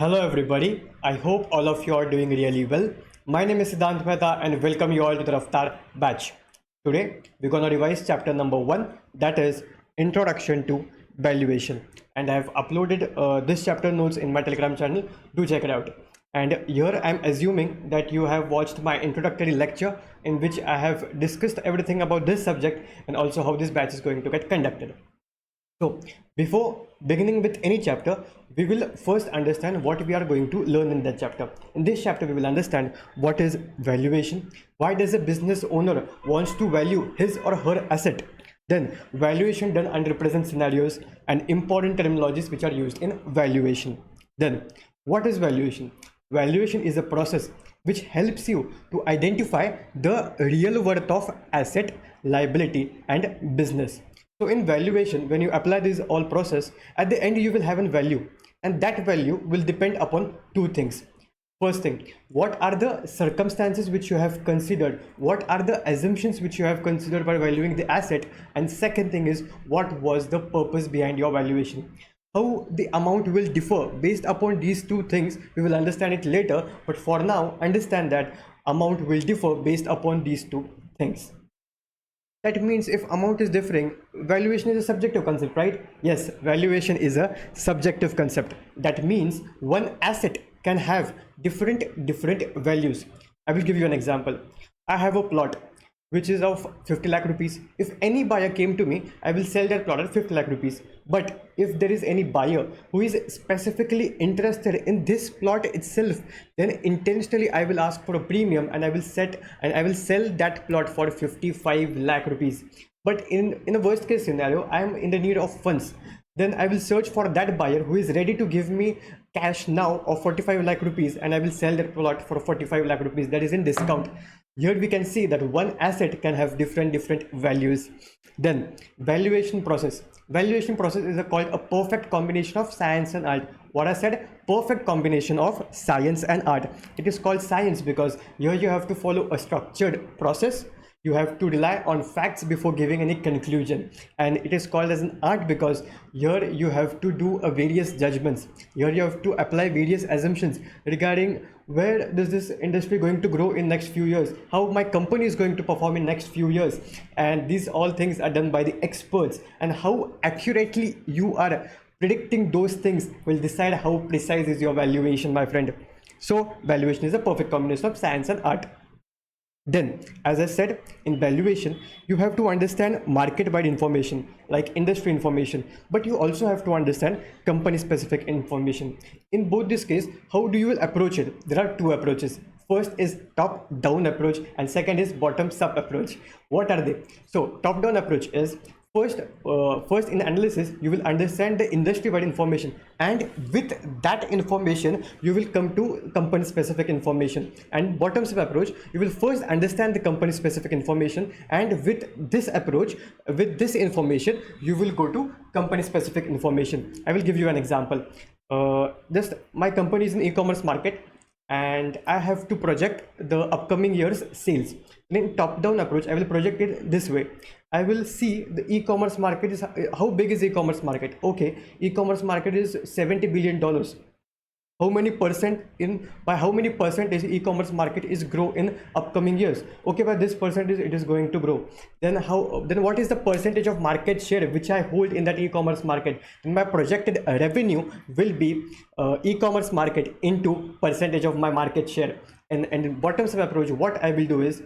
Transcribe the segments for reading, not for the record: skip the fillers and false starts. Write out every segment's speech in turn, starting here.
Hello everybody, I hope all of you are doing really well. My name is Siddhant Mehta and welcome you all to the Raftaar batch. Today we're gonna revise chapter number 1, that is Introduction to Valuation, and I have uploaded this chapter notes in my Telegram channel. Do check it out. And here I'm assuming that you have watched my introductory lecture in which I have discussed everything about this subject and also how this batch is going to get conducted. So before beginning with any chapter, we will first understand what we are going to learn in that chapter. In this chapter, we will understand what is valuation, why does a business owner wants to value his or her asset, then valuation done under present scenarios and important terminologies which are used in valuation. Then what is valuation? Valuation is a process which helps you to identify the real worth of asset, liability and business. So in valuation, when you apply this all process, at the end you will have a value, and that value will depend upon two things. First thing, what are the circumstances which you have considered? What are the assumptions which you have considered by valuing the asset? And second thing is, what was the purpose behind your valuation? How the amount will differ based upon these two things, we will understand it later. But for now, understand that amount will differ based upon these two things. That means if amount is differing, valuation is a subjective concept, right? Yes, valuation is a subjective concept. That means one asset can have different values. I will give you an example. I have a plot which is of 50 lakh rupees. If any buyer came to me, I will sell that plot at 50 lakh rupees. But if there is any buyer who is specifically interested in this plot itself, then intentionally I will ask for a premium and I will sell that plot for 55 lakh rupees. But in a worst case scenario, I am in the need of funds. Then I will search for that buyer who is ready to give me cash now of 45 lakh rupees, and I will sell that plot for 45 lakh rupees. That is in discount. Here we can see that one asset can have different values. Then valuation process. Valuation process is called a perfect combination of science and art. What I said, perfect combination of science and art. It is called science because here you have to follow a structured process. You have to rely on facts before giving any conclusion, and it is called as an art because here you have to do a various judgments. Here you have to apply various assumptions regarding where is this industry going to grow in next few years, how my company is going to perform in next few years, and these all things are done by the experts, and how accurately you are predicting those things will decide how precise is your valuation, my friend. So valuation is a perfect combination of science and art. Then, as I said, in valuation, you have to understand market-wide information like industry information, but you also have to understand company-specific information. In both this case, how do you will approach it? There are two approaches. First is top-down approach and second is bottom-up approach. What are they? So, top-down approach is first in analysis you will understand the industry-wide information, and with that information you will come to company specific information. And bottoms up approach, you will first understand the company specific information, and with this approach, with this information, you will go to company specific information. I will give you an example. Just my company is in e-commerce market and I have to project the upcoming year's sales. In top-down approach, I will project it this way. I will see the e-commerce market is, how big is e-commerce market? Okay, e-commerce market is $70 billion. How many percent by how many percentage e-commerce market is grow in upcoming years? Okay, by this percentage it is going to grow. Then what is the percentage of market share which I hold in that e-commerce market? And my projected revenue will be e-commerce market into percentage of my market share. And in bottoms up approach, what I will do is,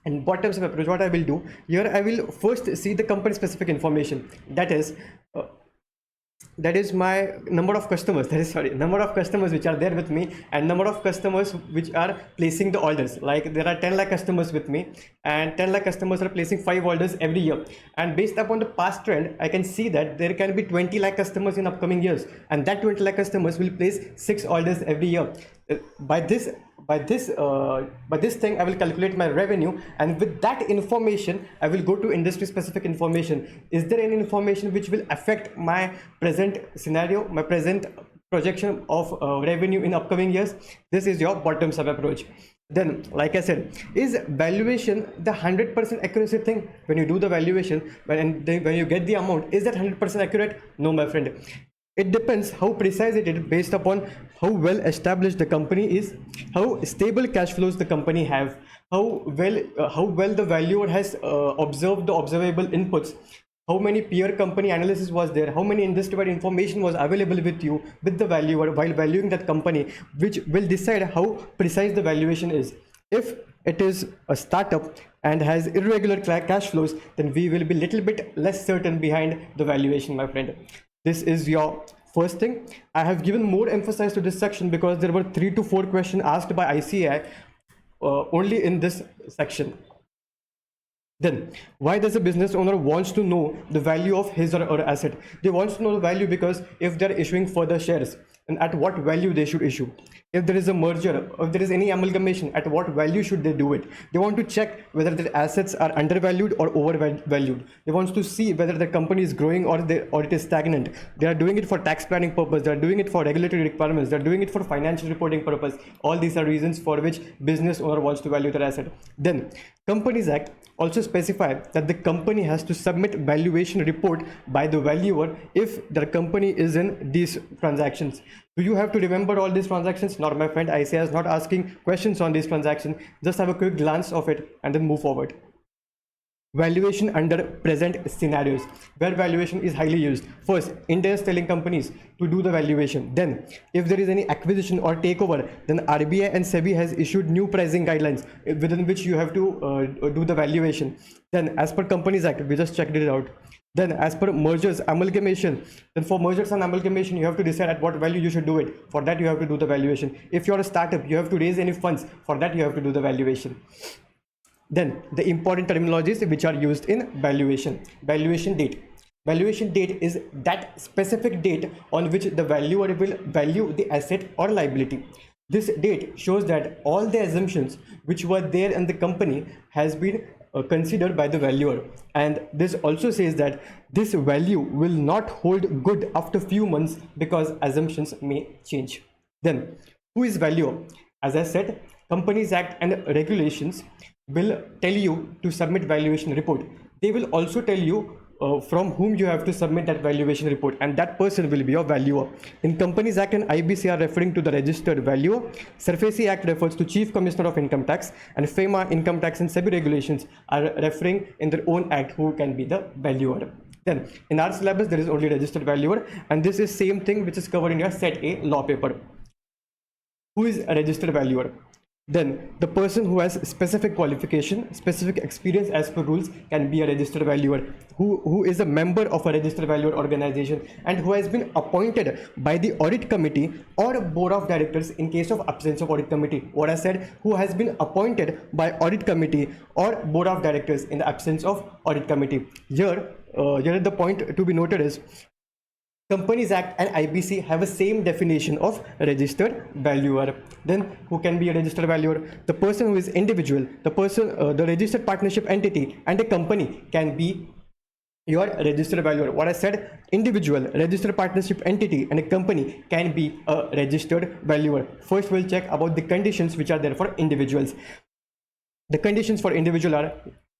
here I will first see the company specific information. That is my number of customers, number of customers which are there with me, and number of customers which are placing the orders. Like there are 10 lakh customers with me, and 10 lakh customers are placing 5 orders every year, and based upon the past trend I can see that there can be 20 lakh customers in upcoming years, and that 20 lakh customers will place 6 orders every year. By this thing I will calculate my revenue, and with that information I will go to industry specific information. Is there any information which will affect my present scenario, my present projection of revenue in upcoming years? This is your bottoms up approach. Then, like I said, is valuation the 100% accuracy thing? When you do the valuation, when you get the amount, is that 100% accurate? No, my friend. It depends how precise it is based upon how well established the company is, how stable cash flows the company have, how well the valuer has observed the observable inputs, how many peer company analysis was there, how many industry-wide information was available with you, with the valuer while valuing that company, which will decide how precise the valuation is. If it is a startup and has irregular cash flows, then we will be little bit less certain behind the valuation, my friend. This is your first thing. I have given more emphasis to this section because there were 3 to 4 questions asked by ICAI only in this section. Then, why does a business owner wants to know the value of his or her asset? They want to know the value because if they're issuing further shares, and at what value they should issue. If there is a merger, if there is any amalgamation, at what value should they do it? They want to check whether their assets are undervalued or overvalued. They want to see whether the company is growing or it is stagnant. They are doing it for tax planning purpose. They are doing it for regulatory requirements. They are doing it for financial reporting purpose. All these are reasons for which business owner wants to value their asset. Then, Companies Act also specify that the company has to submit valuation report by the valuer if the company is in these transactions. Do you have to remember all these transactions? Not, my friend. ICAI is not asking questions on these transactions. Just have a quick glance of it and then move forward. Valuation under present scenarios, where valuation is highly used. First, India is telling companies to do the valuation. Then, if there is any acquisition or takeover, then RBI and SEBI has issued new pricing guidelines within which you have to do the valuation. Then, as per Companies Act, we just checked it out. Then, as per mergers, amalgamation, then for mergers and amalgamation, you have to decide at what value you should do it. For that, you have to do the valuation. If you're a startup, you have to raise any funds. For that, you have to do the valuation. Then the important terminologies which are used in valuation. Valuation date. Valuation date is that specific date on which the valuer will value the asset or liability. This date shows that all the assumptions which were there in the company has been considered by the valuer, and this also says that this value will not hold good after few months because assumptions may change. Then, who is valuer? As I said, Companies Act and regulations will tell you to submit valuation report. They will also tell you from whom you have to submit that valuation report, and that person will be your valuer. In Companies Act and IBC are referring to the registered valuer. SARFAESI Act refers to Chief Commissioner of Income Tax, and FEMA, Income Tax and SEBI regulations are referring in their own act who can be the valuer. Then in our syllabus there is only registered valuer, and this is same thing which is covered in your Set A law paper. Who is a registered valuer? Then the person who has specific qualification, specific experience as per rules can be a registered valuer, who is a member of a registered valuer organization and who has been appointed by the audit committee or board of directors in case of absence of audit committee. What I said, who has been appointed by audit committee or board of directors in the absence of audit committee. Here the point to be noted is Companies Act and IBC have a same definition of registered valuer. Then who can be a registered valuer? The person who is individual, the registered partnership entity and a company can be your registered valuer. What I said, individual, registered partnership entity and a company can be a registered valuer. First we'll check about the conditions which are there for individuals. The conditions for individual are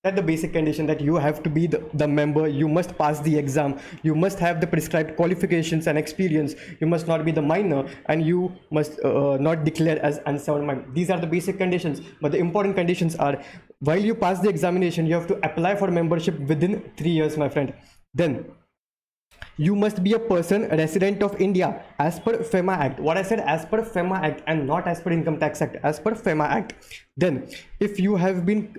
that the basic condition that you have to be the member, you must pass the exam, you must have the prescribed qualifications and experience, you must not be the minor, and you must not declare as unsound mind. These are the basic conditions, but the important conditions are while you pass the examination, you have to apply for membership within 3 years, my friend. Then you must be a person resident of India as per FEMA Act. What I said, as per FEMA Act and not as per Income Tax Act, as per FEMA Act. Then if you have been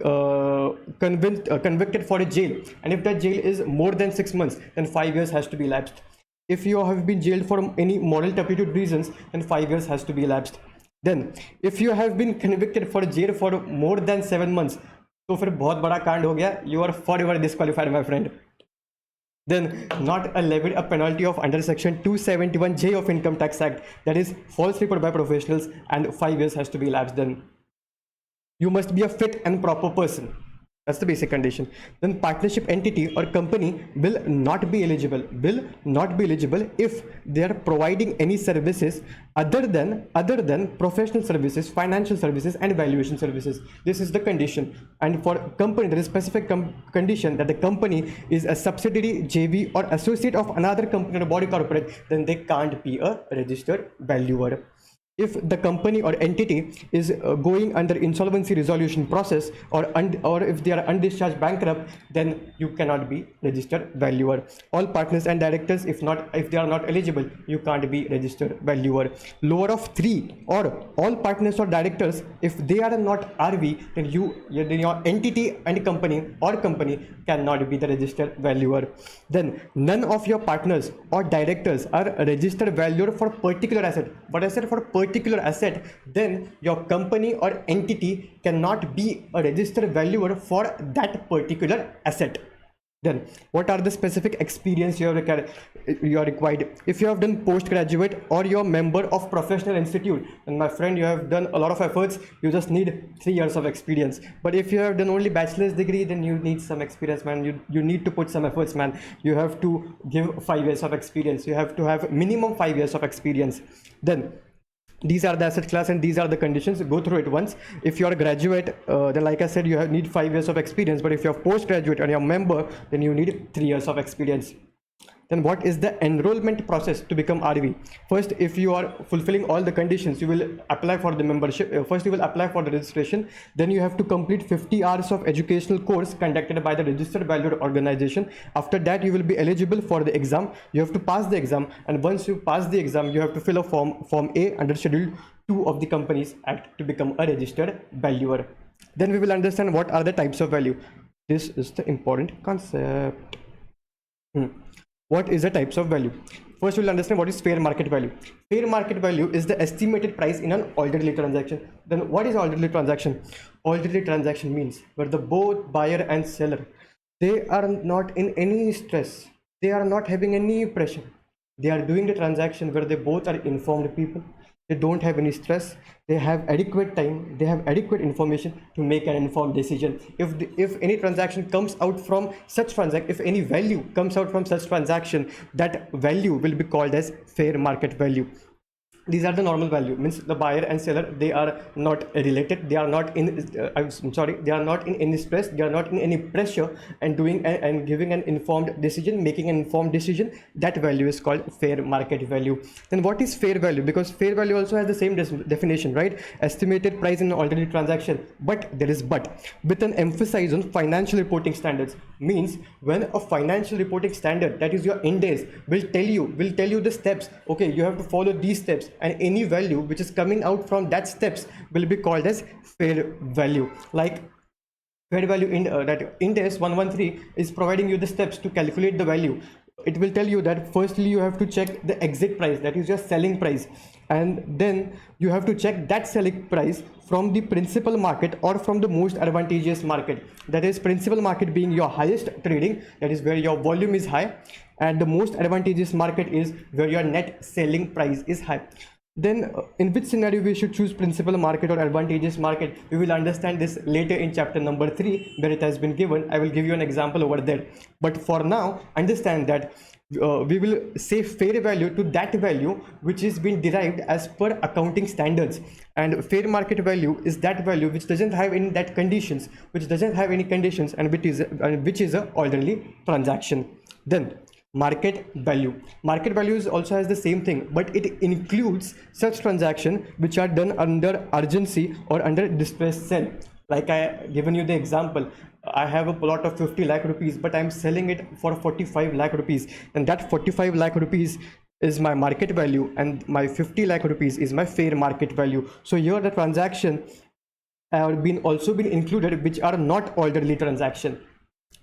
convicted for a jail, and if that jail is more than 6 months, then 5 years has to be elapsed. If you have been jailed for any moral turpitude reasons, then 5 years has to be elapsed. Then if you have been convicted for jail for more than 7 months, तो फिर बहुत बड़ा कांड हो गया, you are forever disqualified, my friend. Then not levied a penalty of under section 271J of Income Tax Act, that is false report by professionals, and 5 years has to be elapsed. Then you must be a fit and proper person. That's the basic condition. Then partnership entity or company will not be eligible if they are providing any services other than professional services, financial services and valuation services. This is the condition. And for company, there is specific condition that the company is a subsidiary, JV or associate of another company or body corporate, then they can't be a registered valuer. if the company or entity is going under insolvency resolution process, or if they are undischarged bankrupt, then you cannot be registered valuer. All partners and directors, if they are not eligible, you can't be registered valuer. Lower of 3 or all partners or directors, if they are not RV, then your entity and company cannot be the registered valuer. Then none of your partners or directors are registered valuer for particular asset. But I said for particular asset, then your company or entity cannot be a registered valuer for that particular asset. Then what are the specific experience you are required? If you have done postgraduate or you're a member of professional institute, and my friend, you have done a lot of efforts, you just need 3 years of experience. But if you have done only bachelor's degree, then you need some experience, man. You need to put some efforts, man. You have to give 5 years of experience. You have to have minimum 5 years of experience. Then these are the asset class and these are the conditions. Go through it once. If you are a graduate, then like I said, you need 5 years of experience. But if you're postgraduate and you're a member, then you need 3 years of experience. Then what is the enrollment process to become RV? First, if you are fulfilling all the conditions, you will apply for the membership. First, you will apply for the registration. Then you have to complete 50 hours of educational course conducted by the registered valuer organization. After that, you will be eligible for the exam. You have to pass the exam. And once you pass the exam, you have to fill a form A under Schedule 2 of the Companies Act to become a registered valuer. Then we will understand what are the types of value. This is the important concept. What is the types of value? First, we'll understand what is fair market value. Fair market value is the estimated price in an orderly transaction. Then what is orderly transaction? Orderly transaction means where the both buyer and seller, they are not in any stress. They are not having any pressure. They are doing the transaction where they both are informed people. They don't have any stress. They have adequate time. They have adequate information to make an informed decision. If any transaction comes out from such transaction, if any value comes out from such transaction, that value will be called as fair market value. These are the normal value, means the buyer and seller, they are not related, they are not in they are not in any stress, they are not in any pressure, and doing and giving an informed decision, making an informed decision. That value is called fair market value. Then what is fair value? Because fair value also has the same definition, right? Estimated price in an orderly transaction, but there is with an emphasis on financial reporting standards. Means when a financial reporting standard, that is your index, will tell you the steps, okay, you have to follow these steps, and any value which is coming out from that steps will be called as fair value. Like fair value in that index 113 is providing you the steps to calculate the value. It will tell you that firstly you have to check the exit price, that is your selling price, and then you have to check that selling price from the principal market or from the most advantageous market. That is principal market being your highest trading, that is where your volume is high, and the most advantageous market is where your net selling price is high. Then in which scenario we should choose principal market or advantageous market, we will understand this later in chapter number 3 where it has been given. I will give you an example over there, but for now understand that we will say fair value to that value which is being derived as per accounting standards, and fair market value is that value which doesn't have any conditions, and which is a orderly transaction. Then market value also has the same thing, but it includes such transaction which are done under urgency or under distress sell. Like I given you the example, I have a plot of 50 lakh rupees, but I'm selling it for 45 lakh rupees, and that 45 lakh rupees is my market value, and my 50 lakh rupees is my fair market value. So here the transaction have also been included which are not orderly transaction.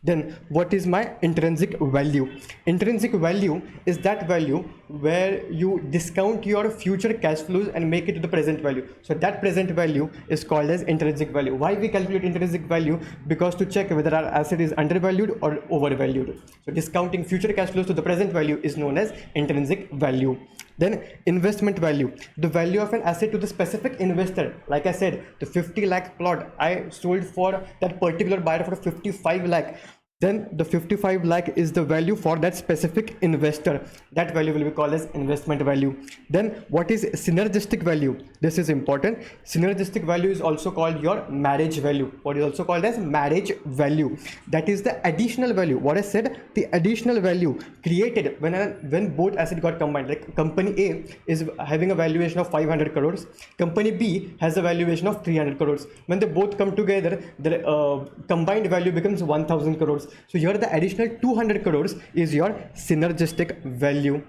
Then what is my intrinsic value? Intrinsic value is that value where you discount your future cash flows and make it to the present value. So that present value is called as intrinsic value. Why we calculate intrinsic value? Because to check whether our asset is undervalued or overvalued. So discounting future cash flows to the present value is known as intrinsic value. Then investment value, the value of an asset to the specific investor. Like I said, the 50 lakh plot I sold for that particular buyer for 55 lakh. Then the 55 lakh is the value for that specific investor. That value will be called as investment value. Then what is synergistic value? This is important. Synergistic value is also called your marriage value. What is also called as marriage value? That is the additional value. What I said, the additional value created when both assets got combined. Like company A is having a valuation of 500 crores. Company B has a valuation of 300 crores. When they both come together, the combined value becomes 1000 crores. So here the additional 200 crores is your synergistic value.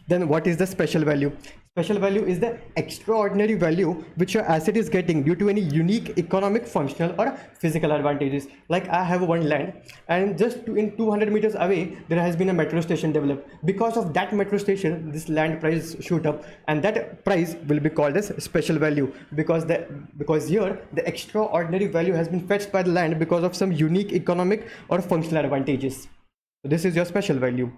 Then what is the special value? Special value is the extraordinary value which your asset is getting due to any unique economic, functional or physical advantages. Like I have one land and just in 200 meters away there has been a metro station developed. Because of that metro station, this land price shoot up, and that price will be called as special value, because here the extraordinary value has been fetched by the land because of some unique economic or functional advantages. So this is your special value.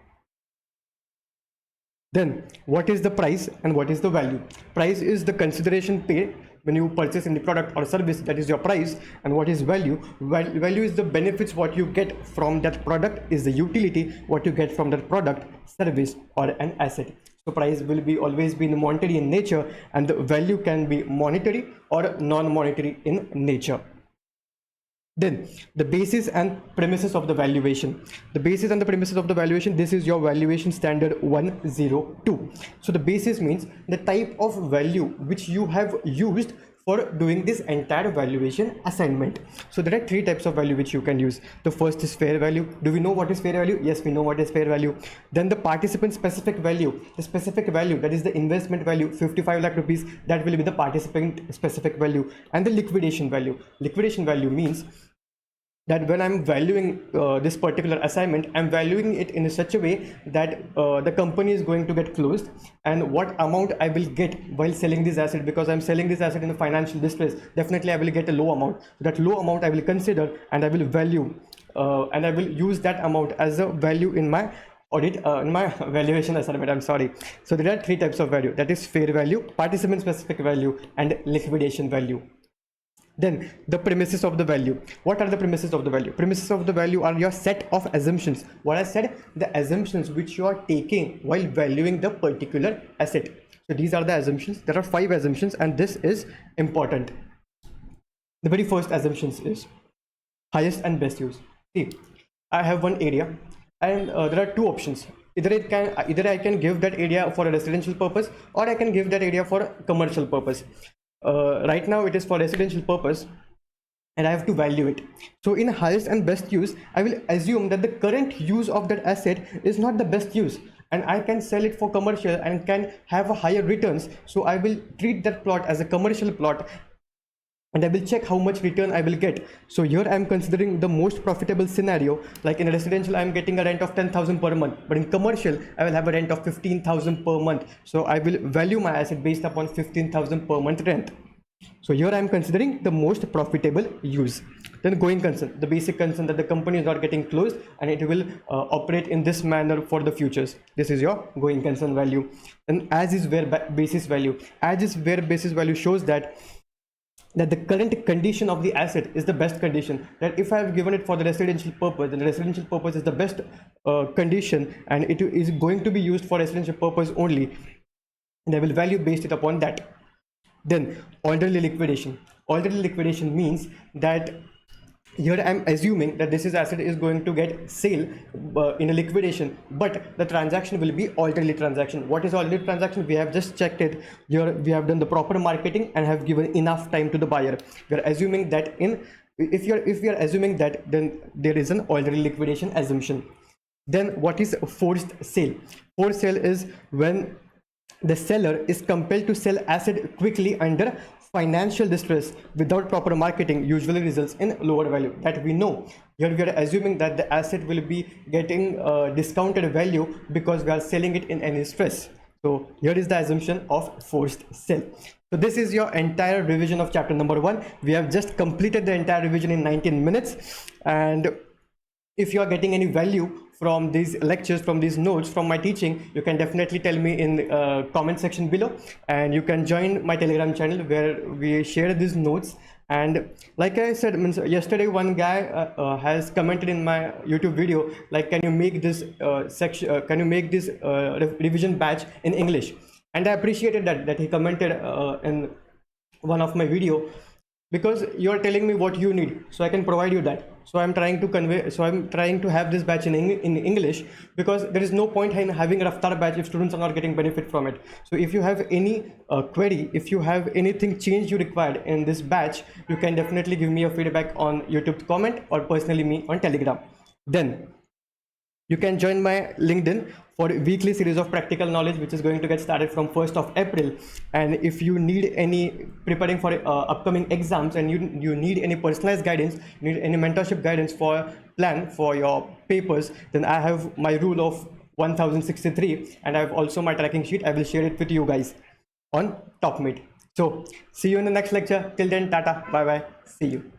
Then what is the price and what is the value? Price is the consideration paid when you purchase any product or service, that is your price. And what is value? Value is the benefits what you get from that product, is the utility what you get from that product, service or an asset. So price will be always be monetary in nature, and the value can be monetary or non-monetary in nature. Then the basis and premises of the valuation. The basis and the premises of the valuation, this is your valuation standard 102. So the basis means the type of value which you have used for doing this entire valuation assignment. So there are three types of value which you can use. The first is fair value. Do we know what is fair value? Yes, we know what is fair value. Then the participant specific value. The specific value, that is the investment value, 55 lakh rupees, that will be the participant specific value. And the liquidation value. Liquidation value means that when I'm valuing this particular assignment, I'm valuing it in such a way that the company is going to get closed, and what amount I will get while selling this asset, because I'm selling this asset in a financial distress, definitely I will get a low amount. So that low amount I will consider and I will value and I will use that amount as a value in my audit, in my valuation assignment. I'm sorry. So there are three types of value, that is fair value, participant specific value and liquidation value. Then the premises of the value. What are the premises of the value? Premises of the value are your set of assumptions. What I said, the assumptions which you are taking while valuing the particular asset. So these are the assumptions. There are 5 assumptions, and this is important. The very first assumptions is highest and best use. See, I have one area and there are 2 options. Either I can give that area for a residential purpose, or I can give that area for a commercial purpose. Right now it is for residential purpose and I have to value it. So in highest and best use, I will assume that the current use of that asset is not the best use, and I can sell it for commercial and can have a higher returns. So I will treat that plot as a commercial plot and I will check how much return I will get. So here I am considering the most profitable scenario. Like in a residential, I am getting a rent of 10,000 per month, but in commercial, I will have a rent of 15,000 per month. So I will value my asset based upon 15,000 per month rent. So here I am considering the most profitable use. Then going concern, the basic concern that the company is not getting closed and it will operate in this manner for the futures. This is your going concern value. And as is where basis value. As is where basis value shows that the current condition of the asset is the best condition. That if I have given it for the residential purpose, then the residential purpose is the best condition, and it is going to be used for residential purpose only, and I will value based it upon that. Then orderly liquidation. Orderly liquidation means that here I am assuming that this asset is going to get sale in a liquidation, but the transaction will be orderly transaction. What is orderly transaction? We have just checked it. Here we have done the proper marketing and have given enough time to the buyer. We are assuming that if we are assuming that, then there is an orderly liquidation assumption. Then what is forced sale? Forced sale is when the seller is compelled to sell asset quickly under financial distress without proper marketing, usually results in lower value. That we know. Here we are assuming that the asset will be getting discounted value because we are selling it in any stress. So here is the assumption of forced sale. So this is your entire revision of chapter number 1. We have just completed the entire revision in 19 minutes. And if you are getting any value from these lectures, from these notes, from my teaching, you can definitely tell me in comment section below, and you can join my Telegram channel where we share these notes. And like I said, means yesterday one guy has commented in my YouTube video, like, can you make this section, can you make this revision batch in English? And I appreciated that he commented in one of my video, because you're telling me what you need, so I can provide you that. So I'm trying to convey, so I'm trying to have this batch in English, because there is no point in having a Raftaar batch if students are not getting benefit from it. So if you have any query, if you have anything change you required in this batch, you can definitely give me a feedback on YouTube comment or personally me on Telegram. Then you can join my LinkedIn for weekly series of practical knowledge, which is going to get started from 1st of April. And if you need any preparing for upcoming exams, and you need any personalized guidance, need any mentorship guidance for plan for your papers, then I have my rule of 1063, and I have also my tracking sheet. I will share it with you guys on TopMate. So see you in the next lecture. Till then, tata, bye bye, see you.